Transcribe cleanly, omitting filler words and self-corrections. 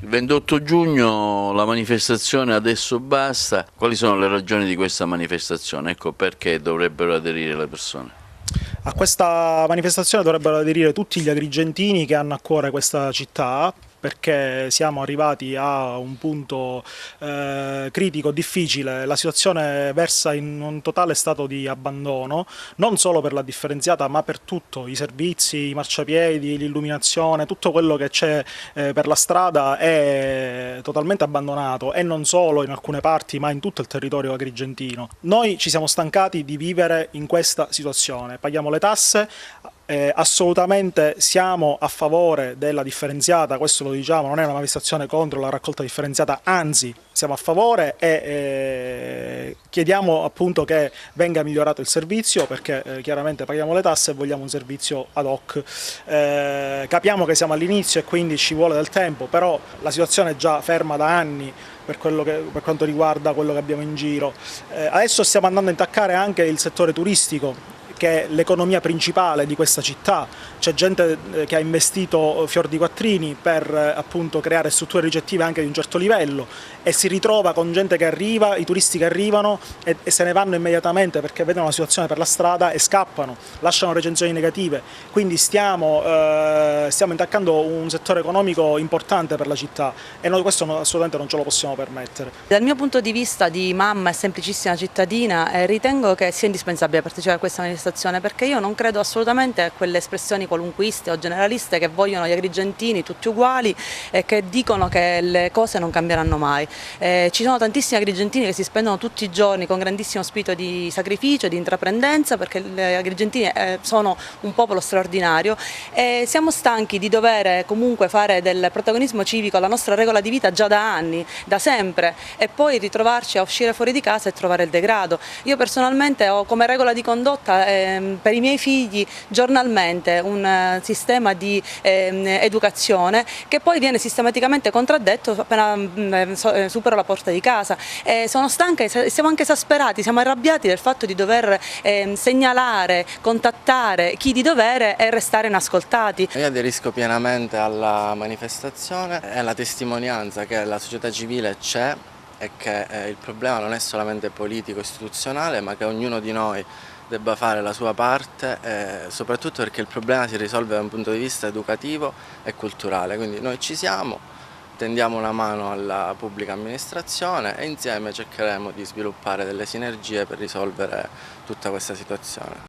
Il 28 giugno la manifestazione adesso basta. Quali sono le ragioni di questa manifestazione? Ecco perché dovrebbero aderire le persone. A questa manifestazione dovrebbero aderire tutti gli agrigentini che hanno a cuore questa città, perché siamo arrivati a un punto critico, difficile. La situazione versa in un totale stato di abbandono, non solo per la differenziata ma per tutto, i servizi, i marciapiedi, l'illuminazione, tutto quello che c'è per la strada è totalmente abbandonato, e non solo in alcune parti ma in tutto il territorio agrigentino. Noi ci siamo stancati di vivere in questa situazione, paghiamo le tasse. Assolutamente siamo a favore della differenziata, questo lo diciamo, non è una manifestazione contro la raccolta differenziata, anzi siamo a favore e chiediamo appunto che venga migliorato il servizio, perché chiaramente paghiamo le tasse e vogliamo un servizio ad hoc. Capiamo che siamo all'inizio e quindi ci vuole del tempo, però la situazione è già ferma da anni per quanto riguarda quello che abbiamo in giro. Adesso stiamo andando a intaccare anche il settore turistico, che è l'economia principale di questa città. C'è gente che ha investito fior di quattrini per appunto creare strutture ricettive anche di un certo livello, e si ritrova con gente che arriva, i turisti che arrivano e se ne vanno immediatamente perché vedono la situazione per la strada e scappano, lasciano recensioni negative. Quindi stiamo intaccando un settore economico importante per la città e noi questo assolutamente non ce lo possiamo permettere. Dal mio punto di vista di mamma e semplicissima cittadina ritengo che sia indispensabile partecipare a questa manifestazione, perché io non credo assolutamente a quelle espressioni qualunquiste o generaliste che vogliono gli agrigentini tutti uguali e che dicono che le cose non cambieranno mai. Ci sono tantissimi agrigentini che si spendono tutti i giorni con grandissimo spirito di sacrificio, di intraprendenza, perché gli agrigentini sono un popolo straordinario e siamo stanchi di dover comunque fare del protagonismo civico la nostra regola di vita già da anni, da sempre, e poi ritrovarci a uscire fuori di casa e trovare il degrado. Io personalmente ho come regola di condotta per i miei figli giornalmente un sistema di educazione che poi viene sistematicamente contraddetto appena supero la porta di casa. Sono stanca e siamo anche esasperati, siamo arrabbiati del fatto di dover segnalare, contattare chi di dovere e restare inascoltati. Io aderisco pienamente alla manifestazione, è la testimonianza che la società civile c'è e che il problema non è solamente politico, istituzionale, ma che ognuno di noi debba fare la sua parte, soprattutto perché il problema si risolve da un punto di vista educativo e culturale. Quindi noi ci siamo, tendiamo una mano alla pubblica amministrazione e insieme cercheremo di sviluppare delle sinergie per risolvere tutta questa situazione.